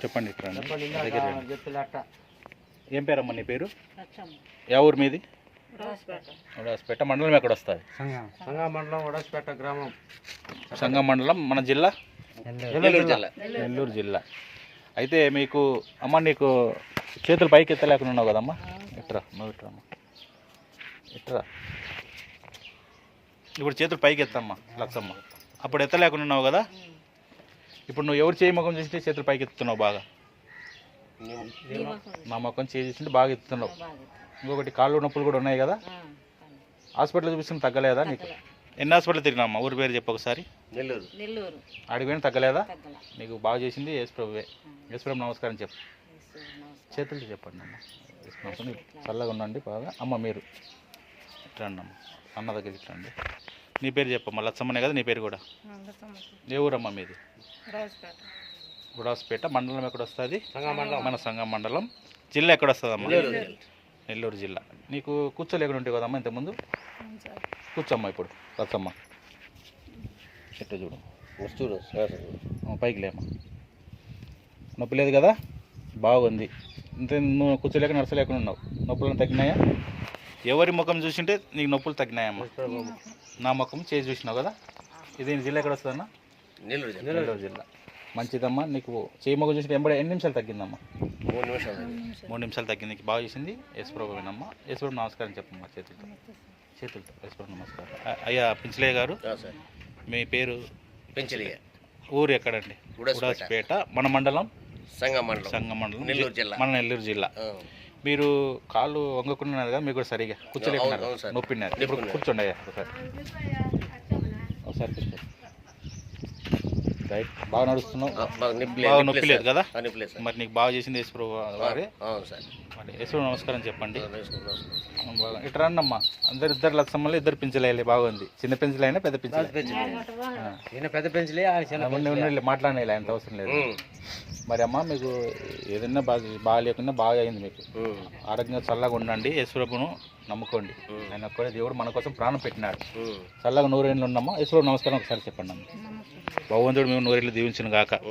చెప్పండి ఇక్కడ దగ్గర ఏం పేరమ్మా నీ పేరు? యా ఊరు మీది? ఉడాస్పేట మండలం ఎక్కడ వస్తుంది? సంగం మండలం ఉడాస్పేట గ్రామం. సంగం మండలం మన జిల్లా నెల్లూరు జిల్లా. అయితే మీకు అమ్మ నీకు చేతులు పైకి ఎత్తలేకుండా ఉన్నావు కదమ్మా, ఇట్రా నువ్వు ఇట్రమ్మా, ఇట్రా. ఇప్పుడు చేతులు పైకి ఎత్తమ్మా లచ్చమ్మ. అప్పుడు ఎత్తలేకుండా ఉన్నావు కదా, ఇప్పుడు నువ్వు ఎవరు చేయి ముఖం చూసి చేతులు పైకి ఎత్తుతున్నావు బాగా? నా ముఖం చేయి చూసింటే బాగా ఎత్తుతున్నావు. ఇంకొకటి కాళ్ళు నొప్పులు కూడా ఉన్నాయి కదా, హాస్పిటల్ చూపిస్తున్న తగ్గలేదా నీకు? ఎన్ని హాస్పిటల్ తిరిగినామ్మా? ఊరి పేరు చెప్పు ఒకసారి. నెల్లూరు. అడిగిపోయిన తగ్గలేదా? నీకు బాగా చేసింది యేసుప్రభువే. యేసుప్రభు నమస్కారం చెప్పు, చేతులతో చెప్పండి అమ్మ. యేసుప్రభు చల్లగా ఉండండి బాగా. అమ్మ మీరు ఇట్లా అమ్మ, అన్న దగ్గరికి ఇట్లా అండి. నీ పేరు చెప్పమ్మా, లచ్చమ్మనే కదా నీ పేరు కూడా? ఏ ఊరమ్మా మీది? గుడాస్పేట. మండలం ఎక్కడ వస్తుంది? మన సంగం మండలం. జిల్లా ఎక్కడ వస్తుందమ్మా? నెల్లూరు జిల్లా. నీకు కూర్చోలేకుండా ఉంటాయి కదమ్మా ఇంతకుముందు? కూర్చోమ్మా ఇప్పుడు లచ్చమ్మ. చెట్టు చూడు పైకి లేమ్మా. నొప్పి లేదు కదా? బాగుంది. ఇంత నువ్వు కూర్చోలేక నడచలేకుండా ఉన్నావు. నొప్పులను తగ్గినాయా? ఎవరి ముఖం చూసింటే నీకు నొప్పులు తగ్గినాయమ్మా? నా ముఖం చేసి చూసినావు కదా. ఇది జిల్లా ఎక్కడ వస్తుందన్నా? నెల్లూరు జిల్లా. మంచిదమ్మా. నీకు చేయి ముఖం చూసింటే ఎన్ని నిమిషాలు తగ్గిందమ్మా? 3 నిమిషాలు తగ్గింది. నీకు బాగా చేసింది యేసుప్రభువేనమ్మా. యేసుప్రభు నమస్కారం చెప్పమ్మా చేతులతో. యేసుప్రభు నమస్కారం. అయ్యా పెంచలయ్య గారు, మీ పేరు? పెంచలయ్య. ఊరు ఎక్కడండి? ఉడాస్పేట. మన మండలం సంగం మండలం, మన నెల్లూరు జిల్లా. మీరు కాళ్ళు వంగకున్నారు కదా, మీకు కూడా సరిగా కూర్చోలేకున్నారు, నొప్పిన్నారు. ఇప్పుడు కూర్చోండి అయ్యా ఒకసారి. కూర్చోండి. రైట్. బాగా నడుస్తున్నావు, బాగా నొప్పి లేదు కదా? మరి నీకు బాగా చేసింది యేసుప్రభు వారే. మరి యేసుప్రభు నమస్కారం చెప్పండి. బాగా ఇటు రండి అమ్మా. ఇద్దరు లక్షమ్మలు, ఇద్దరు పెంచలేయాలి. బాగుంది. చిన్న పెంచలైనా పెద్ద పెంచలే? పెద్ద పెంచలే. మాట్లాడలే, అంత అవసరం లేదు. మరి అమ్మ మీకు ఏదైనా బాగా లేకుండా బాగా అయింది. మీకు ఆరోగ్యంగా చల్లగా ఉండండి. యేసుప్రభును నమ్ముకోండి. ఆయన కూడా దేవుడు మన కోసం ప్రాణం పెట్టినాడు. చల్లగా 100 ఏళ్ళు ఉన్నామా. యేసుప్రభు నమస్కారం ఒకసారి చెప్పండి అమ్మ. భగవంతుడు మేము 100 ఏళ్ళు దీవించును గాక.